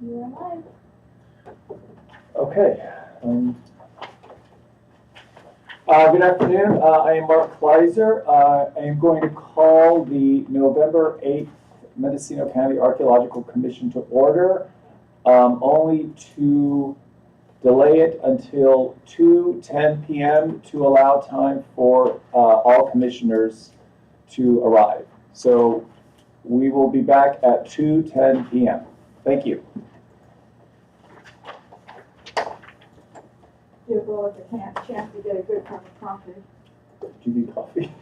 You're alive. Okay. Good afternoon. I am Mark Kleiser. I am going to call the November 8th Mendocino County Archaeological Commission to order, only to delay it until 2:10 p.m. to allow time for all commissioners to arrive. So we will be back at 2:10 p.m. Thank you. Give Willis a chance to get a good cup of coffee. Do you need coffee?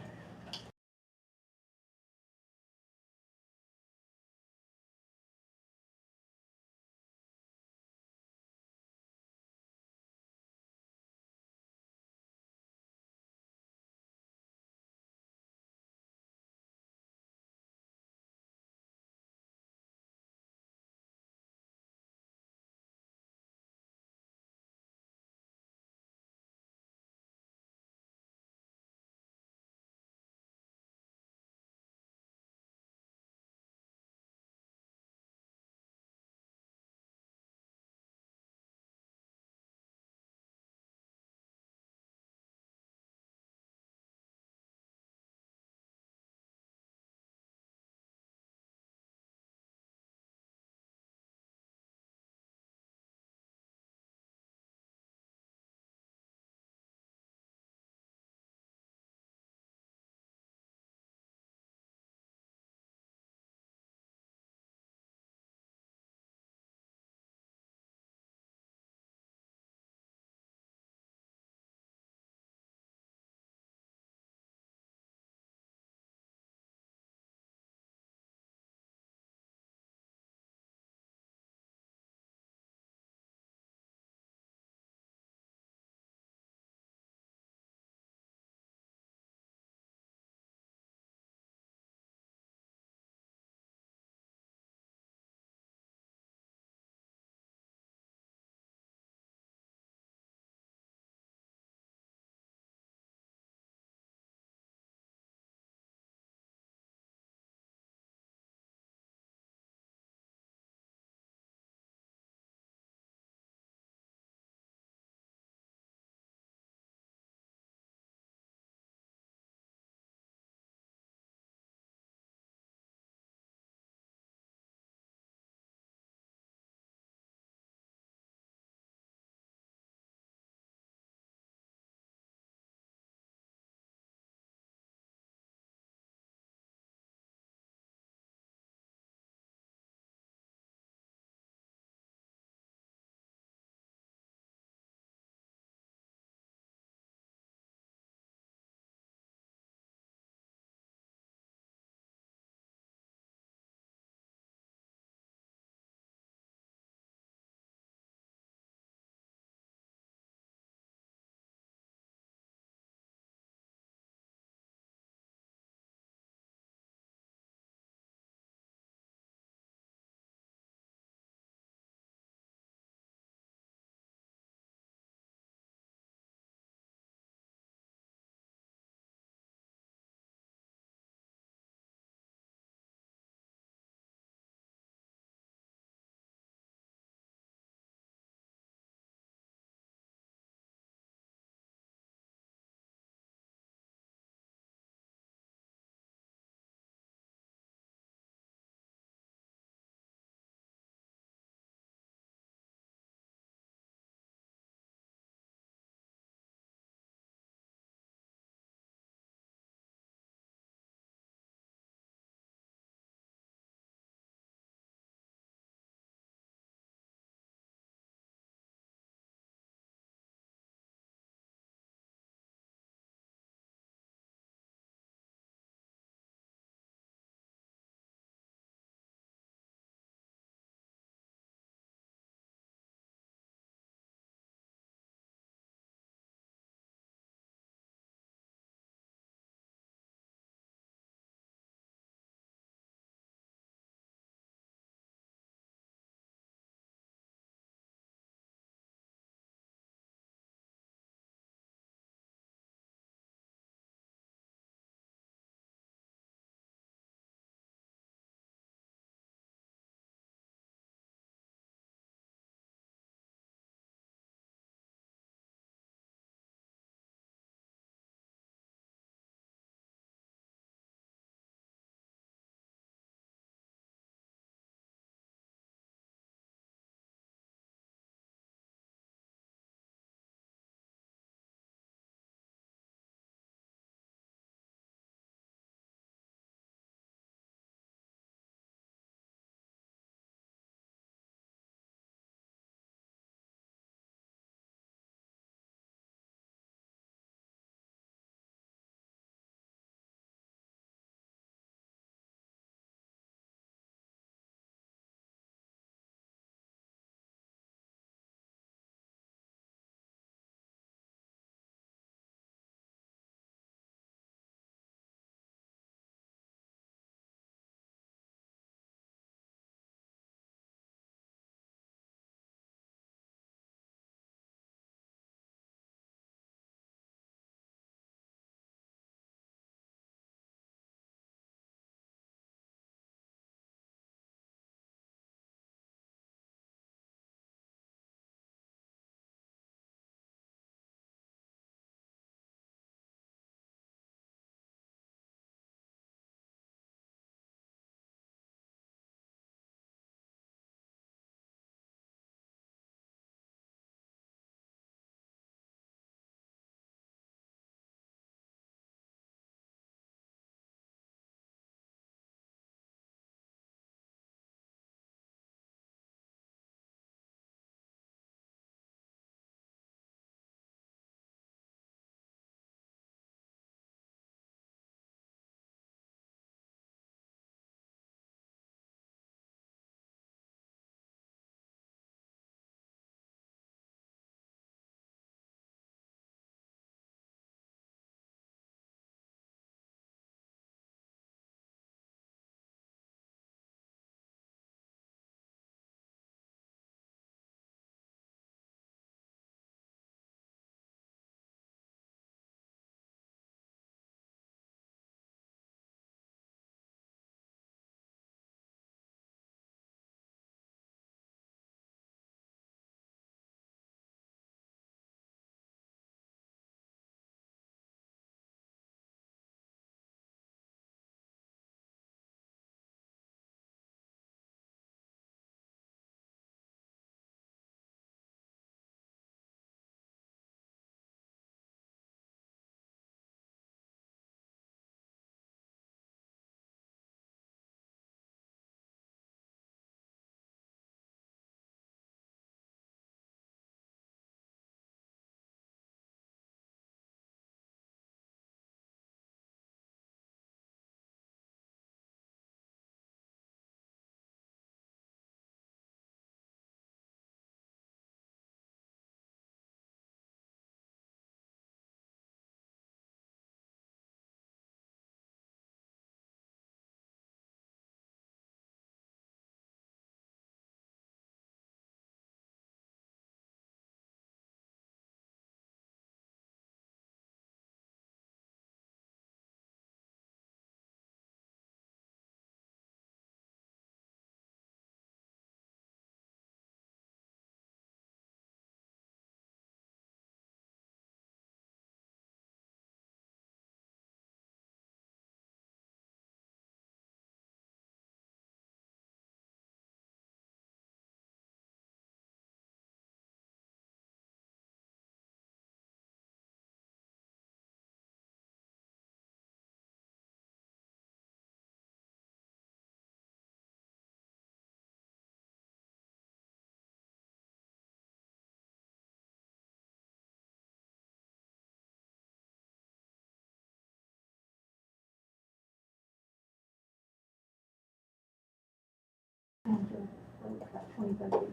25 years.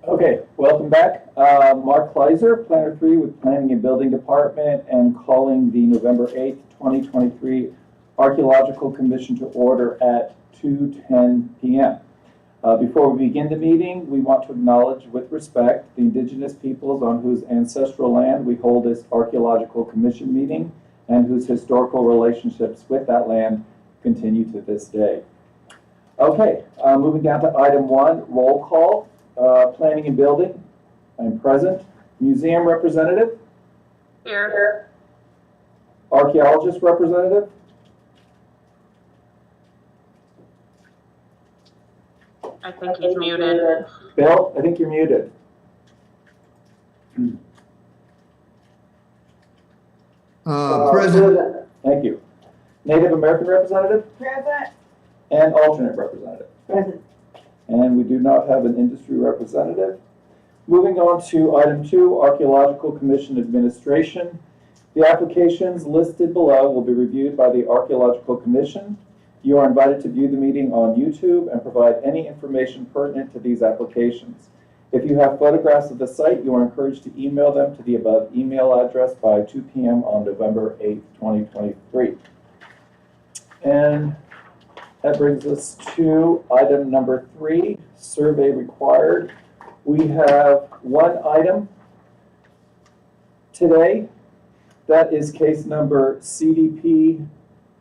Okay, welcome back. Mark Kleiser, Planner 3 with Planning and Building Department, and calling the November 8th, 2023 Archaeological Commission to order at 2:10 p.m. Before we begin the meeting, we want to acknowledge with respect the indigenous peoples on whose ancestral land we hold this Archaeological Commission meeting and whose historical relationships with that land continue to this day. Okay, moving down to item 1, roll call. Planning and Building, I'm present. Museum representative? Here. Archaeologist representative? I think he's muted. Bill, I think you're muted. Present. Thank you. Native American representative? Present. And alternate representative? Present. And we do not have an industry representative. Moving on to item 2, Archaeological Commission Administration. The applications listed below will be reviewed by the Archaeological Commission. You are invited to view the meeting on YouTube and provide any information pertinent to these applications. If you have photographs of the site, you are encouraged to email them to the above email address by 2 p.m. on November 8th, 2023. And that brings us to item number 3, survey required. We have one item today. That is case number CDP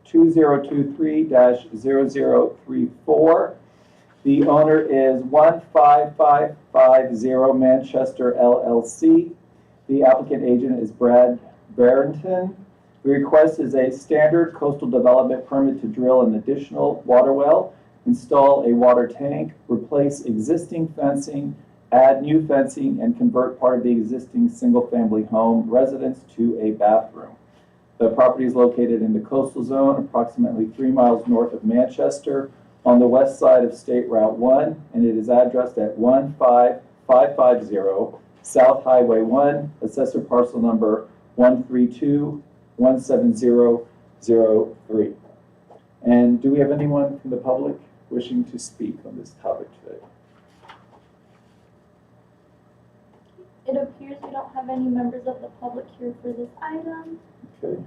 2023-0034. The owner is 15550 Manchester LLC. The applicant agent is Brad Barrington. The request is a standard coastal development permit to drill an additional water well, install a water tank, replace existing fencing, add new fencing, and convert part of the existing single-family home residence to a bathroom. The property is located in the coastal zone, approximately 3 miles north of Manchester, on the west side of State Route 1, and it is addressed at 15550 South Highway 1, assessor parcel number 132-17003. And do we have anyone from the public wishing to speak on this topic today? It appears we don't have any members of the public here for this item. Okay.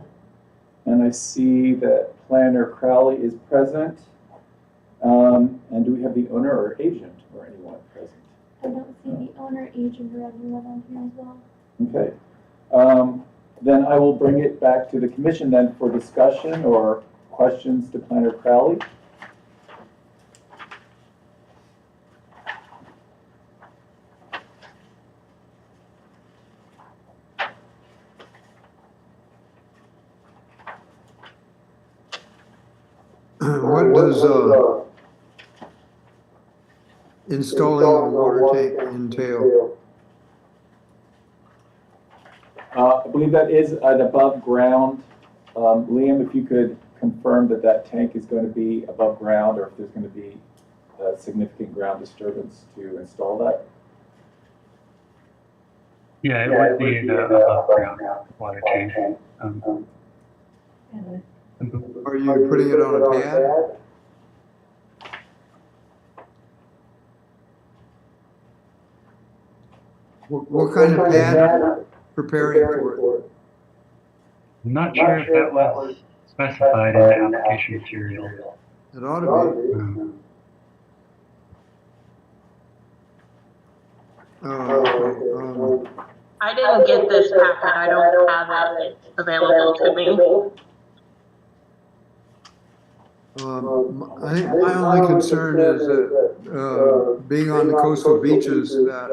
And I see that Planner Crowley is present. And do we have the owner or agent or anyone present? I don't see the owner, agent, or anyone on here as well. Okay. Then I will bring it back to the commission then for discussion or questions to Planner Crowley. What does installing a water tank entail? I believe that is an above ground. Liam, if you could confirm that that tank is going to be above ground or if there's going to be a significant ground disturbance to install that. Yeah, it would be an above ground water tank. Are you putting it on a pad? What kind of pad preparing for it? I'm not sure if that was specified in the application material. It ought to be. I didn't get this packet. I don't have it available to me. I think my only concern is that being on the coastal beaches, that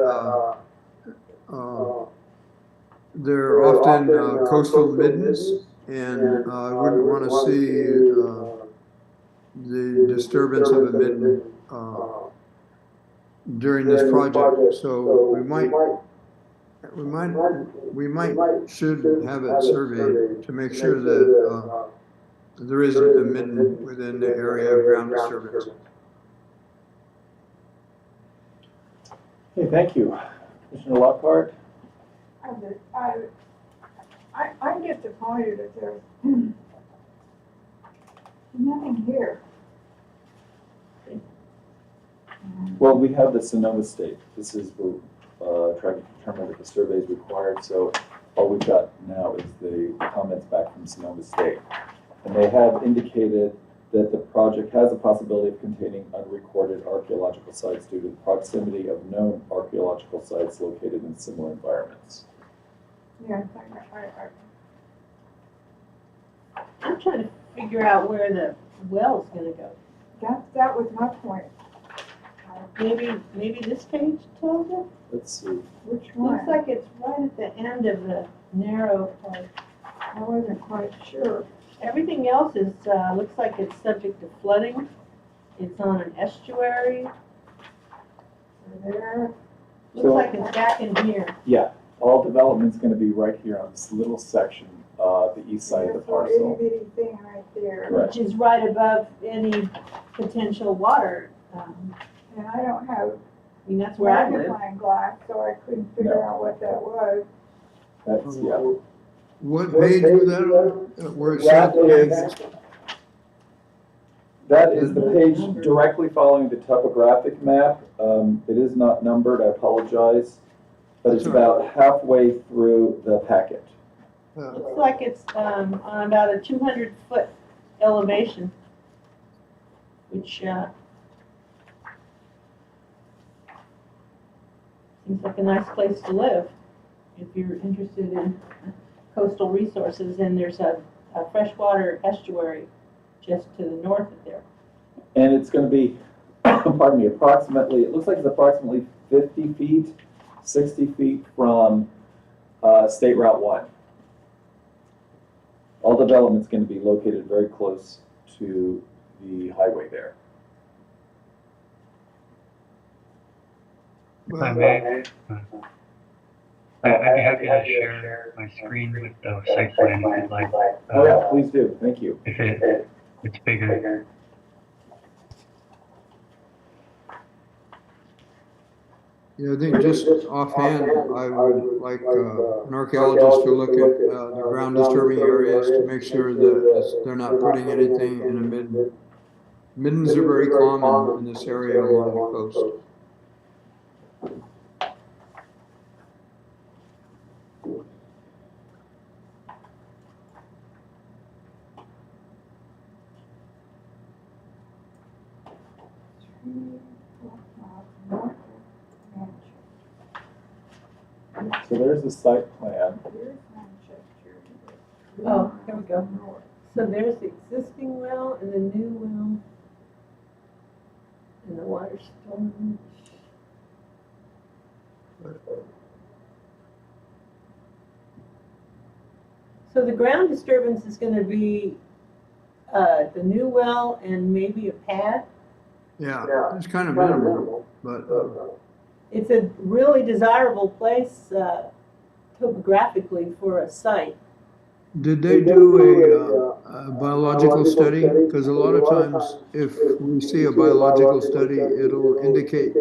there are often coastal middens, and I wouldn't want to see the disturbance of a midden during this project. So we might should have it surveyed to make sure that there isn't a midden within the area of ground disturbance. Okay, thank you. Commissioner Lockhart? I'm disappointed that there's nothing here. Well, we have the Sonoma State. This is, trying to determine if the survey is required, so all we've got now is the comments back from Sonoma State. And they have indicated that the project has a possibility of containing unrecorded archaeological sites due to the proximity of known archaeological sites located in similar environments. Yes, I'm trying to figure out where the well's gonna go. that was my point. Maybe this page tells it? Let's see. Which one? Looks like it's right at the end of the narrow part. I wasn't quite sure. Everything else is, looks like it's subject to flooding. It's on an estuary. There, Looks like it's back in here. Yeah, all development's gonna be right here on this little section, the east side of the there's a little parcel. itty bitty thing right there. Correct. Which is right above any potential water. And I don't have I mean, that's where I live. magnifying glass, so I couldn't figure out what that was. That's, yeah. What page was that on? Where it said? That is the page directly following the topographic map. It is not numbered, I apologize, but it's about halfway through the packet. Looks like it's, on about a 200-foot elevation, which, seems like a nice place to live if you're interested in coastal resources. And there's a freshwater estuary just to the north of there. And it's gonna be, pardon me, approximately, it looks like it's approximately 50 feet, 60 feet from State Route 1. All development's gonna be located very close to the highway there. If I may, I'd be happy to share my screen with the site plan if you'd like. Oh yeah, please do, thank you. If it's bigger. Yeah, I think just offhand, I would like an archaeologist to look at the ground disturbing areas to make sure that they're not putting anything in a midden. Middens are very common in this area along the coast. So there's the site plan. Here's Manchester. Oh, here we go. So there's the existing well and the new well. And the water storage. So the ground disturbance is gonna be, the new well and maybe a pad. Yeah, it's kind of minimal, but It's a really desirable place, topographically for a site. did they do a biological study? Because a lot of times, if we see a biological study, it'll indicate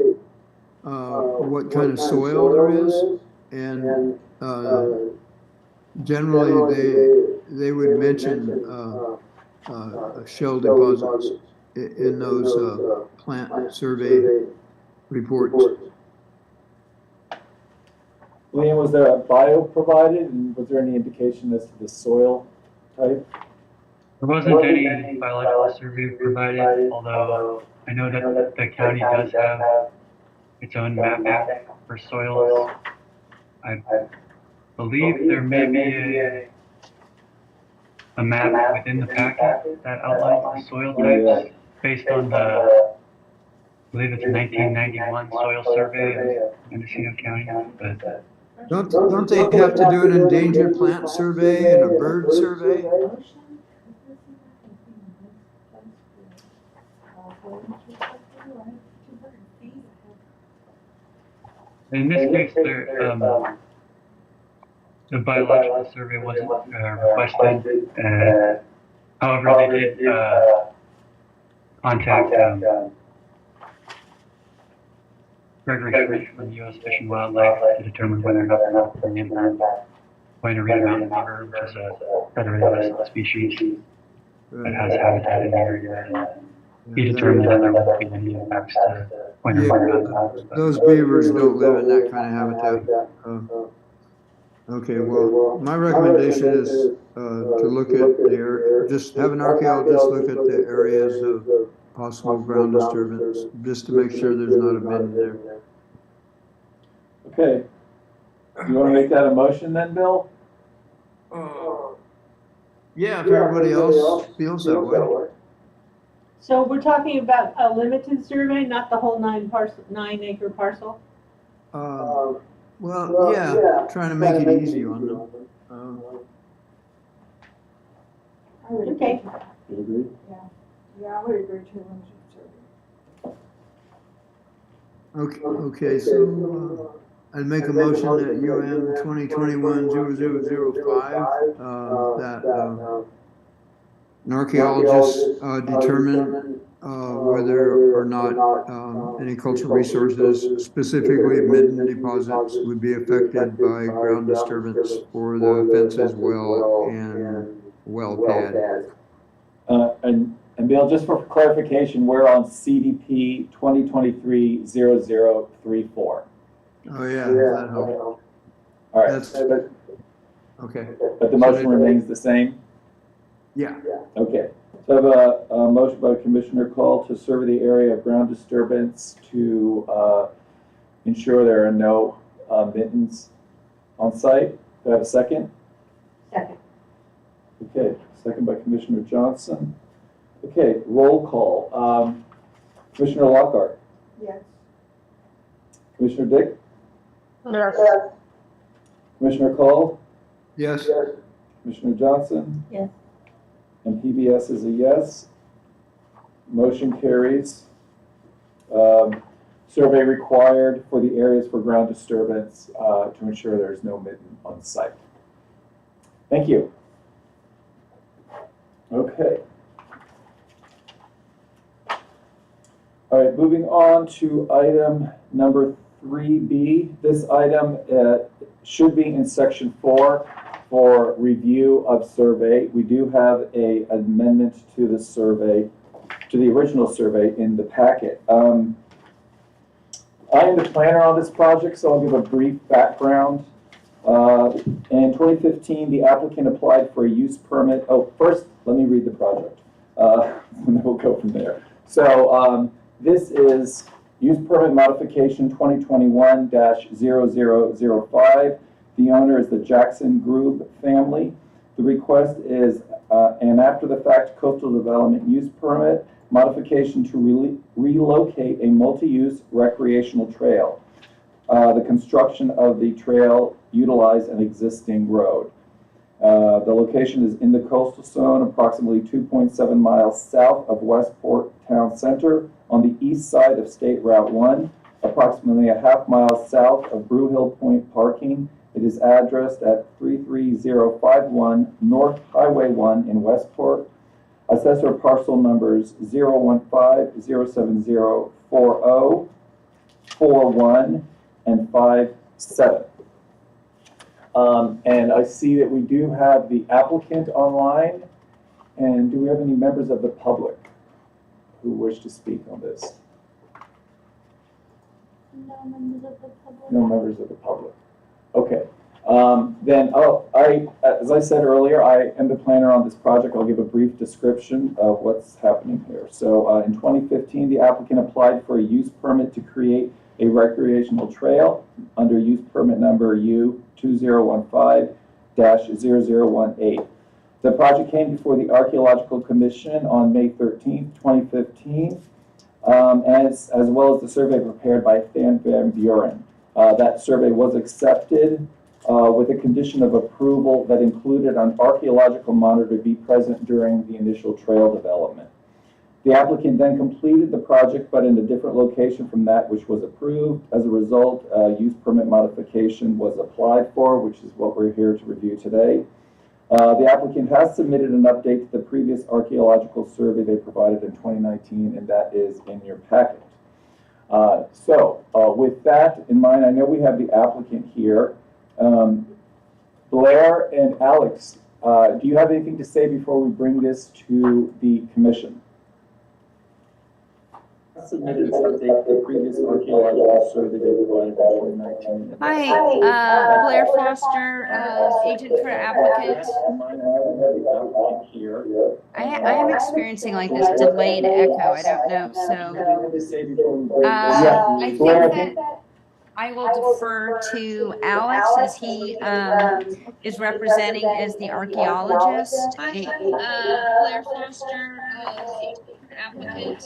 what kind of soil there is, and generally they would mention shell deposits in those plant survey reports. Liam, was there a bio provided, and was there any indication as to the soil type? There wasn't any biological survey provided, although I know that the county does have its own mapping for soils. I believe there may be a map within the packet that outlines the soil types based on the, I believe it's a 1991 soil survey of Mendocino County, but Don't they have to do an endangered plant survey and a bird survey? in this case, there, the biological survey wasn't requested. However, they did contact Gregory Smith from the U.S. Fish and Wildlife to determine whether or not they're not putting in Pointerina mountain beaver, which is a federally listed species that has habitat in the area. he determined that there won't be any impacts to point of contact. Those beavers don't live in that kind of habitat. Okay, well, my recommendation is to look at just have an archaeologist look at the areas of possible ground disturbance, just to make sure there's not a midden there. Okay. You want to make that a motion then, Bill? Yeah, if everybody else feels that way. So we're talking about a limited survey, not the whole 9-acre parcel? Well, yeah, trying to make it easy on them. I would Okay. You agree? Yeah, I would agree to limited survey. Okay, so I'd make a motion that UM 2021-0005, that an archaeologist determine whether or not any cultural resources, specifically midden deposits, would be affected by ground disturbance for the fences, well, and well pad. And Bill, just for clarification, we're on CDP 2023-0034. Oh, yeah, that helps. All right, Okay, but the motion remains the same? yeah. Okay. So I have a motion by Commissioner Call to survey the area of ground disturbance to ensure there are no middens on site. Do I have a second? Second. Okay, second by Commissioner Johnson. Okay, roll call. Commissioner Lockhart, Yes. Commissioner Dick, Yes. Commissioner Call, Yes. Commissioner Johnson, Yes. and PBS is a yes. Motion carries. Survey required for the areas for ground disturbance to ensure there is no midden on site. Thank you. Okay. All right, moving on to item number 3B. This item should be in section 4 for review of survey. We do have an amendment to the survey, to the original survey in the packet. I am the planner on this project, so I'll give a brief background. In 2015, the applicant applied for a use permit. Oh, first, let me read the project, and then we'll go from there. So this is use permit modification 2021-0005. The owner is the Jackson Grube family. The request is an after-the-fact coastal development use permit modification to relocate a multi-use recreational trail. The construction of the trail utilized an existing road. The location is in the coastal zone, approximately 2.7 miles south of Westport Town Center on the east side of State Route 1, approximately a half mile south of Brew Hill Point parking. It is addressed at 33051 North Highway 1 in Westport. Assessor parcel numbers 015-07040, 41, and 57. And I see that we do have the applicant online. And do we have any members of the public who wish to speak on this? No members of the public. No members of the public. Okay. As I said earlier, I am the planner on this project. I'll give a brief description of what's happening here. So in 2015, the applicant applied for a use permit to create a recreational trail under use permit number U2015-0018. The project came before the Archaeological Commission on May 13, 2015, as well as the survey prepared by Van Buren. That survey was accepted with a condition of approval that included an archaeological monitor to be present during the initial trail development. The applicant then completed the project, but in a different location from that which was approved. As a result, use permit modification was applied for, which is what we're here to review today. The applicant has submitted an update to the previous archaeological survey they provided in 2019, and that is in your packet. With that in mind, I know we have the applicant here. Blair and Alex, do you have anything to say before we bring this to the commission? submitted something to the previous archaeological survey they provided in 2019. Hi, Blair Foster, agent for applicant. I am experiencing like this delayed echo. I don't know, so. I think that I will defer to Alex as he is representing as the archaeologist. Hi, Blair Foster, agent for applicant.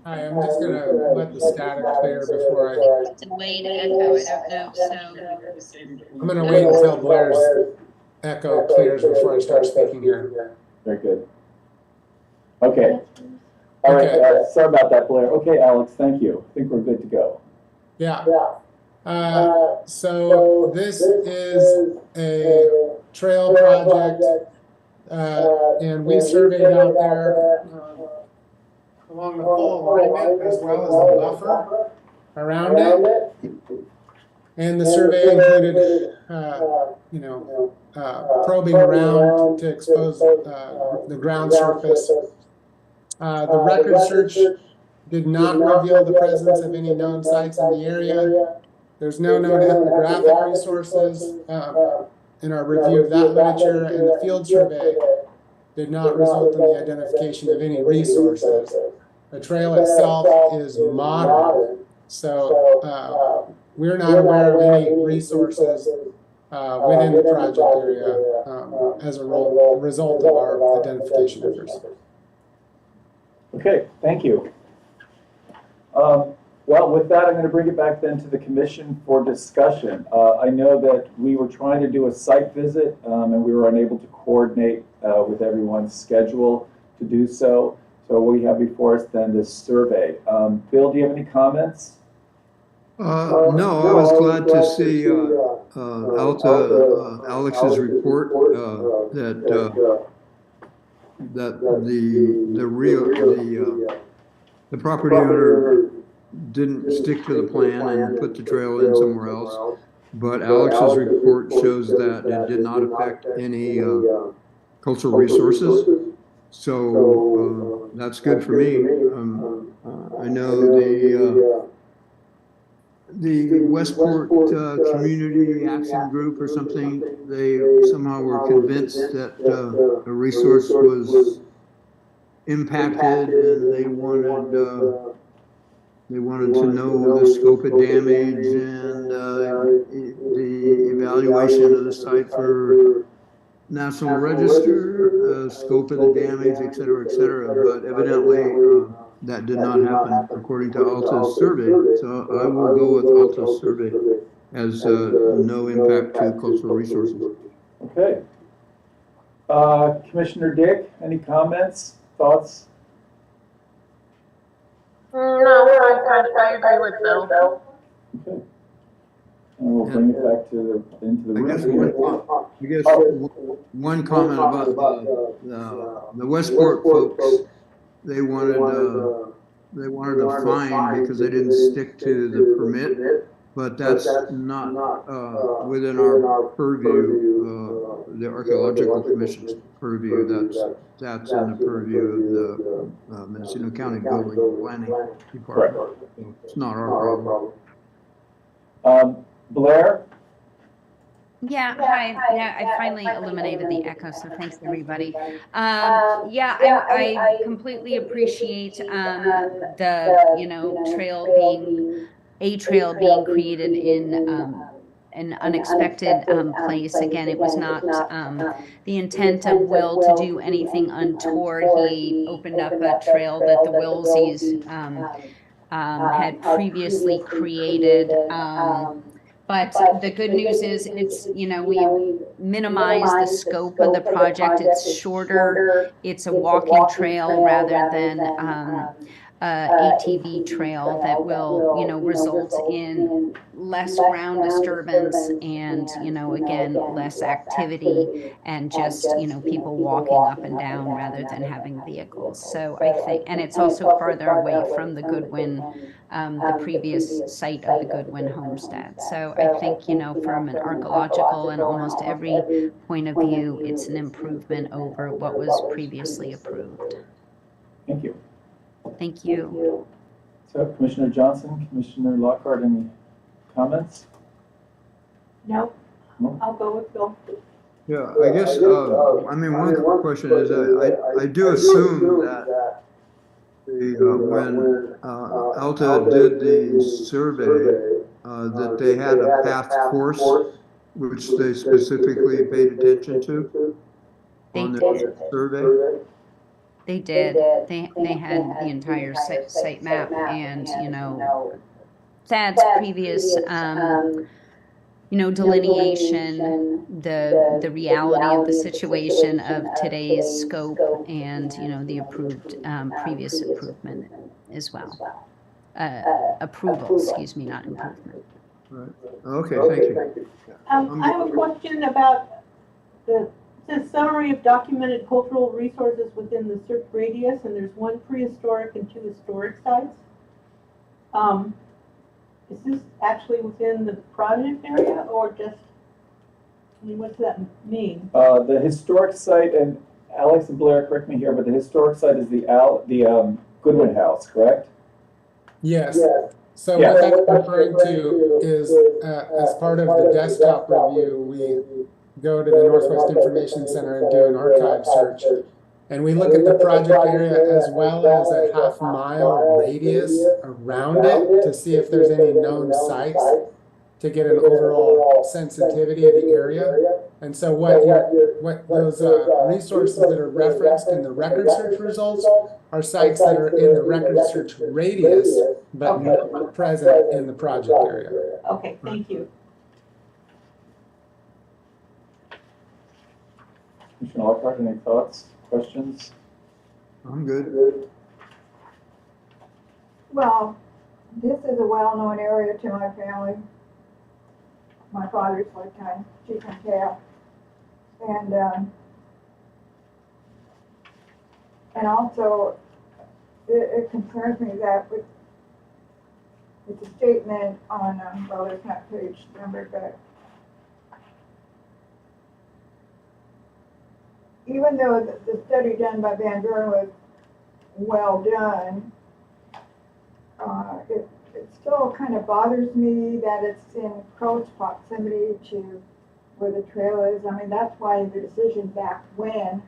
Hi, I'm just gonna let the static clear before I. Delayed echo. I don't know, so. I'm gonna wait until Blair's echo clears before I start speaking here. Very good. Okay. All right. Sorry about that, Blair. Okay, Alex. Thank you. I think we're good to go. Yeah. So this is a trail project, and we surveyed out there along the full alignment as well as the buffer around it. And the survey included, probing around to expose the ground surface. The record search did not reveal the presence of any known sites in the area. There's no known ethnographic resources in our review of that literature, and the field survey did not result in the identification of any resources. The trail itself is modern, so we're not aware of any resources within the project area as a result of our identification efforts. Okay, thank you. Well, with that, I'm going to bring it back then to the commission for discussion. I know that we were trying to do a site visit and we were unable to coordinate with everyone's schedule to do so. So we have before us then this survey. Bill, do you have any comments? No, I was glad to see Alex's report that the property owner didn't stick to the plan and put the trail in somewhere else. But Alex's report shows that it did not affect any cultural resources. So that's good for me. I know the Westport Community Action Group or something, they somehow were convinced that the resource was impacted, and they wanted to know the scope of damage and the evaluation of the site for National Register, scope of the damage, et cetera, but evidently that did not happen according to Alta's survey. So I will go with Alta's survey as no impact to cultural resources. Okay. Commissioner Dick, any comments, thoughts? No, I agree with Bill. Okay. And we'll bring it back to into the room. I guess one comment about the Westport folks. They wanted a fine because they didn't stick to the permit, but that's not within our purview, the Archaeological Commission's purview. That's in the purview of the Mendocino County Building and Planning Department. So it's not our problem. Blair? Yeah, hi. Yeah, I finally eliminated the echo, so thanks everybody. Yeah, I completely appreciate the trail being created in an unexpected place. Again, it was not the intent of Will to do anything untoward. He opened up a trail that the Willsies had previously created. But the good news is we minimize the scope of the project. It's shorter. It's a walking trail rather than ATV trail that will, result in less ground disturbance and, again, less activity and just, people walking up and down rather than having vehicles. So I think, and it's also farther away from the Goodwin, the previous site of the Goodwin homestead. So I think, from an archaeological and almost every point of view, it's an improvement over what was previously approved. Thank you. Thank you. So Commissioner Johnson, Commissioner Lockhart, any comments? No, No? I'll go with Bill. Yeah, I guess, I mean, one question is that I do assume that when Alta did the survey, that they had a past course which they specifically paid attention to on their survey. They did. They had the entire site map and, you know, Thad's previous, you know, delineation, the reality of the situation of today's scope and, you know, the approved, previous improvement as well. Approval, excuse me, not improvement. Right. Okay, thank you. I have a question about the summary of documented cultural resources within the search radius, and there's 1 prehistoric and 2 historic sites. Is this actually within the project area, or just, I mean, what does that mean? The historic site, and Alex and Blair, correct me here, but the historic site is the Goodwin House, correct? Yes. So Yeah. what that's referring to is, as part of the desktop review, we go to the Northwest Information Center and do an archive search. And we look at the project area as well as a half-mile radius around it to see if there's any known sites to get an overall sensitivity of the area. And so what those resources that are referenced in the record search results are sites that are in the record search radius, but not present in the project area. Okay, thank you. Commissioner Lockhart, any thoughts, questions? I'm good. Well, this is a well-known area to my family. My father's lifetime chief and calf. And also, it concerns me that it's a statement on, well, there's not page numbered, but even though the study done by Van Buren was well done, it still kind of bothers me that it's in close proximity to where the trail is. I mean, that's why the decision back when,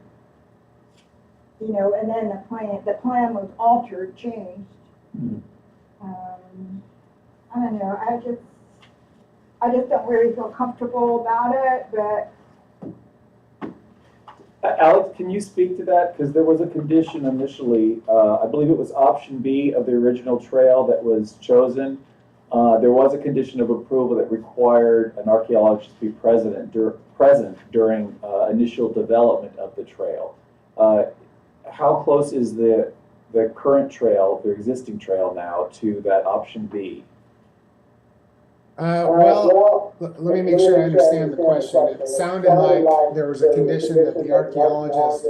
you know, and then the plan was altered, changed. I don't know, I just don't really feel comfortable about it, but Alex, can you speak to that? Because there was a condition initially, I believe it was option B of the original trail that was chosen. There was a condition of approval that required an archaeologist to be present during initial development of the trail. How close is the current trail, the existing trail now, to that option B? Well, let me make sure I understand the question. It sounded like there was a condition that the archaeologist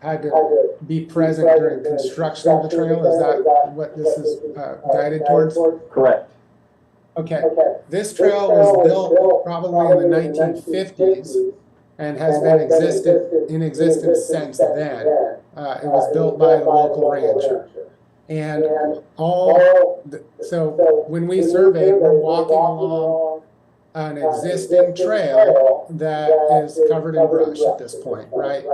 had to be present during construction of the trail. Is that what this is guided towards? Correct. Okay. This trail was built probably in the 1950s and has been in existence since then. It was built by the local rancher. And so when we surveyed, we're walking along an existing trail that is covered in brush at this point, right?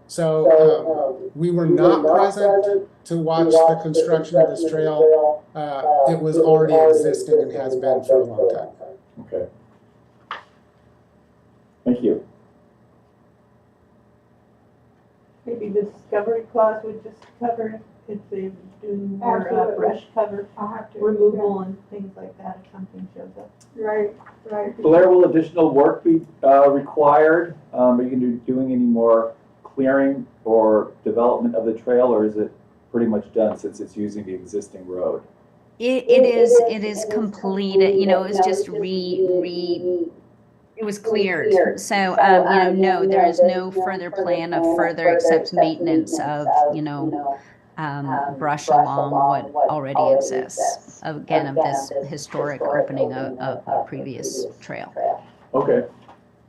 So we were not present to watch the construction of this trail. It was already existing and has been for a long time. Okay. Thank you. Maybe the discovery clause would just cover if they do more brush cover I'll have to. removal and things like that if something shows up. Right. Blair, will additional work be required? Are you going to be doing any more clearing or development of the trail, or is it pretty much done since it's using the existing road? It is complete. You know, it was just it was cleared. So, you know, no, there is no further plan of further except maintenance of, you know, brush along what already exists. Again, of this historic opening of a previous trail. Okay.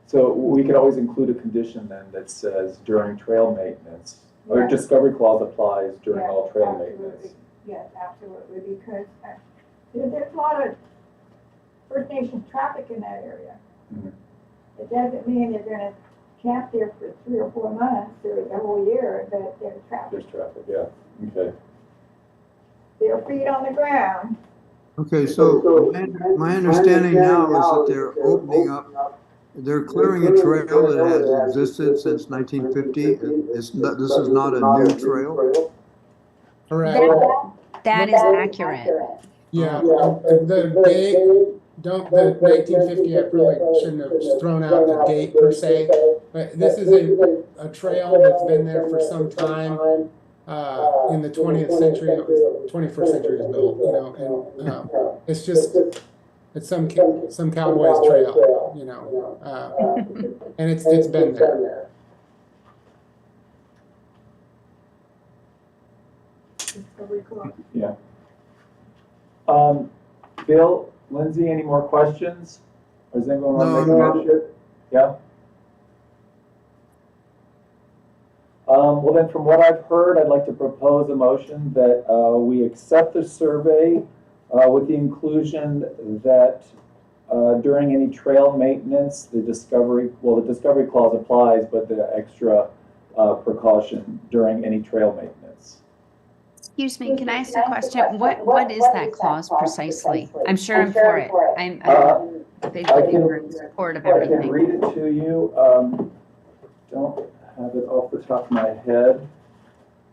So we could always include a condition then that says during trail maintenance, or discovery clause applies during all trail maintenance. Yes, absolutely, because there's a lot of First Nations traffic in that area. Mhm. It doesn't mean they're gonna camp there for 3 or 4 months or the whole year, but there's traffic. There's traffic, yeah, okay. Their feet on the ground. Okay, so my understanding now is that they're opening up, they're clearing a trail that has existed since 1950. This is not a new trail. Correct. That is accurate. Yeah, the date, the 1950, I probably shouldn't have thrown out the date per se, but this is a trail that's been there for some time. In the 20th century, it was 21st century was built, you know, and it's just, it's some cowboy's trail, you know, and it's been there. Discovery Clause. Yeah. Bill, Lindsay, any more questions? Or does anyone want to make a motion? Yeah? Well then, from what I've heard, I'd like to propose a motion that we accept the survey with the inclusion that during any trail maintenance, the discovery clause applies, but the extra precaution during any trail maintenance. Excuse me, can I ask a question? What is that clause precisely? I'm sure I'm for it. I'm basically in support of I can everything. read it to you. Don't have it off the top of my head.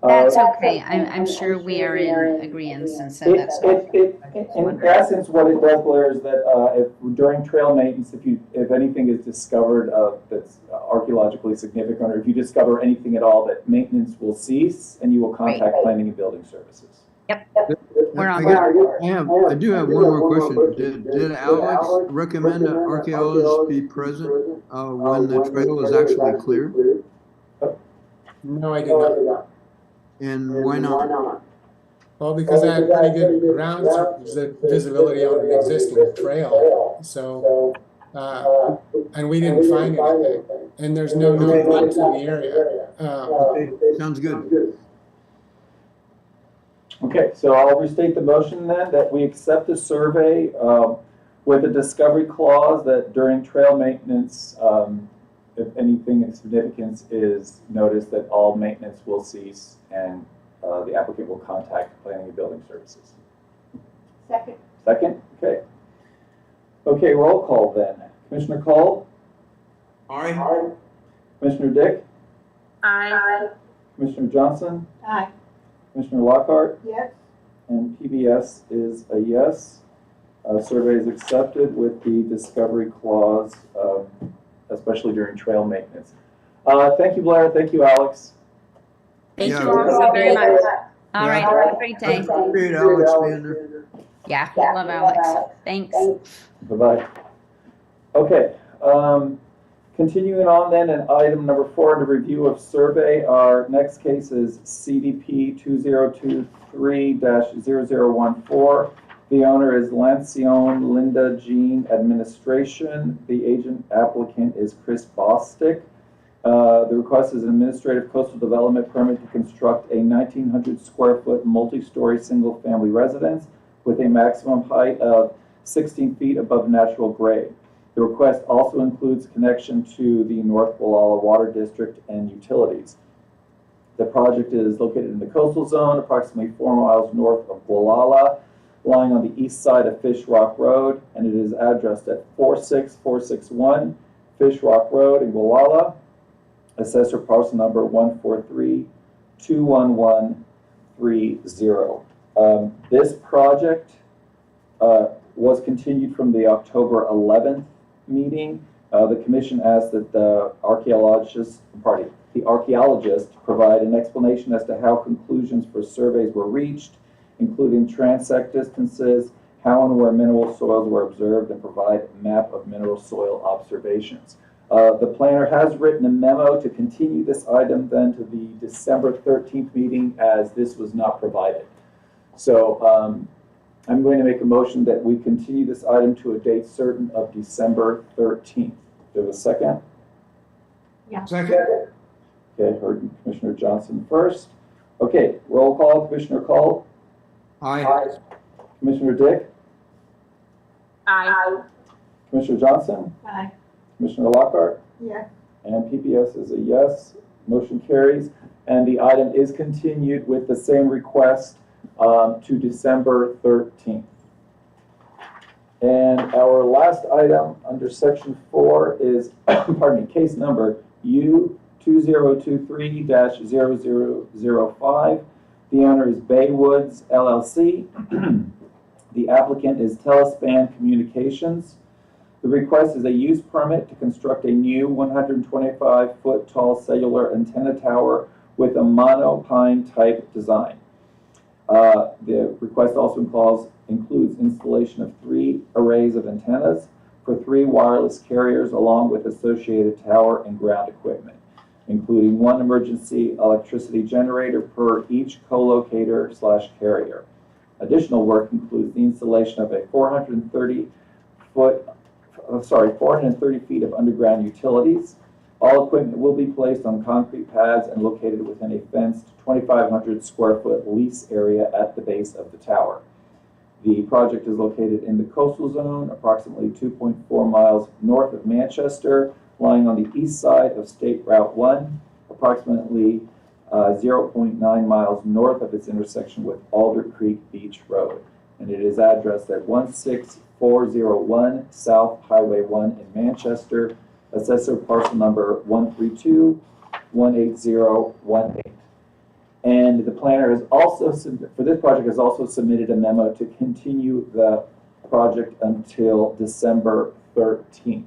That's okay. I'm sure we are in agreement, and so that's In essence, what it does, Blair, is that if during trail maintenance, if anything is discovered that's archaeologically significant, or if you discover anything at all, that maintenance will cease, and you will contact planning and building services. Yep. We're on board. I do have one more question. Did Alex recommend that archaeologists be present when the trail is actually cleared? No, I did not. And why not? Well, because I had pretty good ground visibility on an existing trail, so, and we didn't find anything, and there's no known pipes in the area. Sounds good. Okay, so I'll restate the motion then, that we accept the survey with a discovery clause that during trail maintenance, if anything of significance is noticed, that all maintenance will cease and the applicant will contact planning and building services. Second. Second? Okay. Okay, roll call then. Commissioner Cole? Aye. Commissioner Dick? Aye. Commissioner Johnson? Aye. Commissioner Lockhart? Yes. And PBS is a yes. Survey is accepted with the discovery clause, especially during trail maintenance. Thank you, Blair. Thank you, Alex. Thank Yeah. you all so very much. All right, have a great day. Great, Alex, Vander. Yeah, love Alex. Thanks. Bye-bye. Okay, continuing on then, in item number 4 under review of survey, our next case is CDP 2023-0014. The owner is Lancione Linda Jean Administration. The agent applicant is Chris Bostick. The request is an administrative coastal development permit to construct a 1,900 square foot multi-story single family residence with a maximum height of 16 feet above natural grade. The request also includes connection to the North Gualala Water District and utilities. The project is located in the coastal zone, approximately 4 miles north of Gualala, lying on the east side of Fish Rock Road, and it is addressed at 46461 Fish Rock Road in Gualala. Assessor parcel number 143-21130. This project was continued from the October 11th meeting. The commission asked that the archaeologist provide an explanation as to how conclusions for surveys were reached, including transect distances, how and where mineral soils were observed, and provide a map of mineral soil observations. The planner has written a memo to continue this item then to the December 13th meeting, as this was not provided. So I'm going to make a motion that we continue this item to a date certain of December 13th. Do you have a second? Yeah. Second. Okay, heard Commissioner Johnson first. Okay, roll call. Commissioner Cole? Aye. Commissioner Dick, Aye. Commissioner Johnson, Aye. Commissioner Lockhart, Yes, and PPS is a yes. Motion carries. And the item is continued with the same request to December 13th. And our last item under section 4 is, pardon me, case number U2023-0005. The owner is Baywoods LLC. The applicant is Telespan Communications. The request is a use permit to construct a new 125-foot tall cellular antenna tower with a monopine type design. The request also includes installation of 3 arrays of antennas for 3 wireless carriers along with associated tower and ground equipment, including 1 emergency electricity generator per each co-locator/carrier. Additional work includes the installation of a 430 feet of underground utilities. All equipment will be placed on concrete pads and located within a fenced 2,500 square foot lease area at the base of the tower. The project is located in the coastal zone, approximately 2.4 miles north of Manchester, lying on the east side of State Route 1, approximately 0.9 miles north of its intersection with Alder Creek Beach Road. And it is addressed at 16401 South Highway 1 in Manchester, assessor parcel number 132-18018. And the planner has also, for this project, has also submitted a memo to continue the project until December 13th.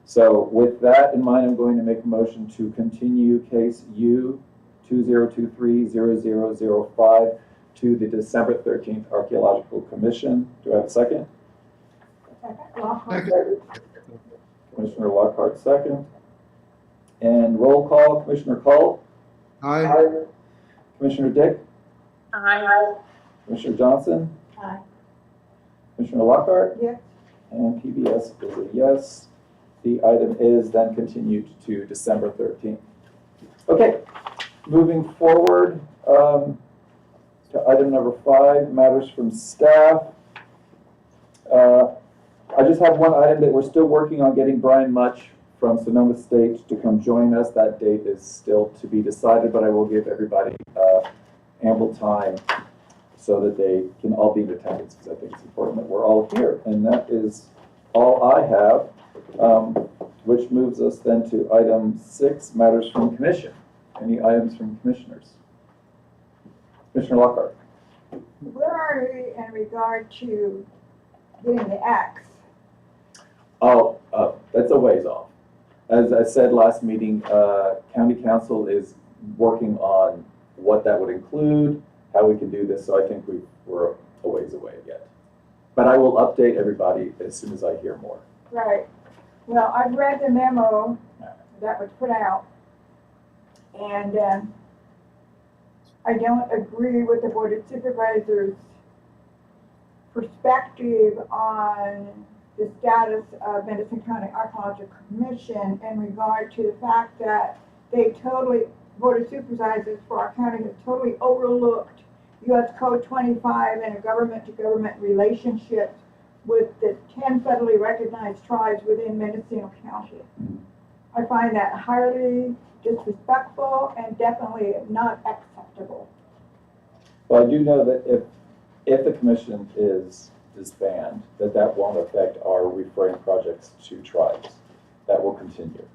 So with that in mind, I'm going to make a motion to continue case U2023-0005 to the December 13th Archaeological Commission. Do I have a second? second. Commissioner Lockhart, second. And roll call, Commissioner Cull, Aye. Commissioner Dick, Aye. Commissioner Johnson, Aye. Commissioner Lockhart, Yes, and PBS is a yes. The item is then continued to December 13th. Okay, moving forward to item number 5, matters from staff. I just have one item that we're still working on getting Brian Much from Sonoma State to come join us. That date is still to be decided, but I will give everybody ample time so that they can all be in attendance, because I think it's important that we're all here. And that is all I have, which moves us then to item 6, matters from commission. Any items from commissioners? Commissioner Lockhart. where are we in regard to getting the axe? Oh, that's a ways off. As I said last meeting, county council is working on what that would include, how we can do this, so I think we're a ways away yet. But I will update everybody as soon as I hear more. Right. Well, I've read the memo that was put out, and I don't agree with the Board of Supervisors' perspective on the status of Madison County Archaeological Commission in regard to the fact that Board of Supervisors for our county has totally overlooked U.S. Code 25 and a government-to-government relationship with the 10 federally recognized tribes within Mendocino County. I find that highly disrespectful and definitely not acceptable. Well, I do know that if the commission is disbanded, that won't affect our referring projects to tribes. That will continue.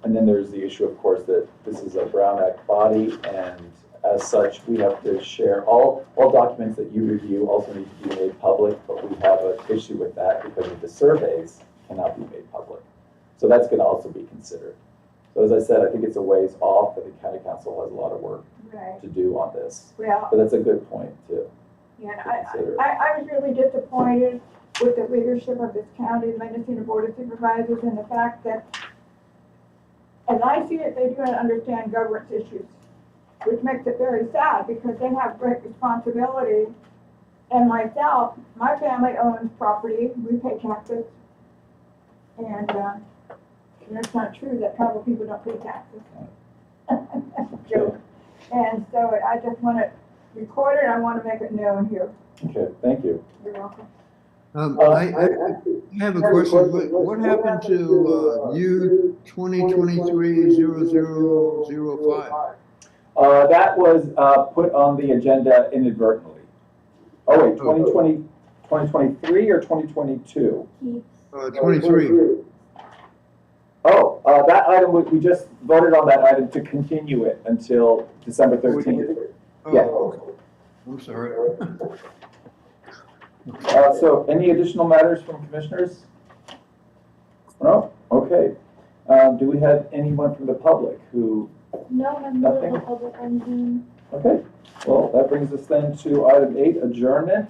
And then there's the issue, of course, that this is a Brown Act body, and as such, we have to share all documents that you review also need to be made public, but we have an issue with that because of the surveys cannot be made public. So that's going to also be considered. So as I said, I think it's a ways off, but the county council has a lot of work to do on this. Well, but that's a good point too. and I was really disappointed with the leadership of this county, Mendocino Board of Supervisors, and the fact that, as I see it, they do not understand governance issues, which makes it very sad because they have great responsibility. And myself, my family owns property, we pay taxes, and it's not true that tribal people don't pay taxes. Joke. And so I just want to recorded, I want to make it known here. Okay, thank you. You're welcome. I have a question. What happened to U 2023-0005? That was put on the agenda inadvertently. Oh wait, 2023 or 2022? 23. Oh, that item, we just voted on that item to continue it until December 13th. Oh, Yeah. okay. I'm sorry. So any additional matters from commissioners? No? Okay. Do we have anyone from the public who, No member of the Nothing? public on Zoom. okay. Well, that brings us then to item 8, adjournment.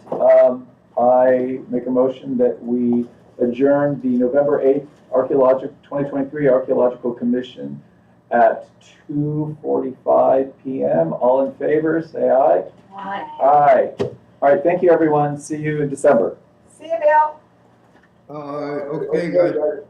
I make a motion that we adjourn the November 8th 2023 Archaeological Commission at 2:45 p.m. All in favor, say aye. Aye. Aye. All right, thank you, everyone. See you in December. See you, Bill. Okay, guys.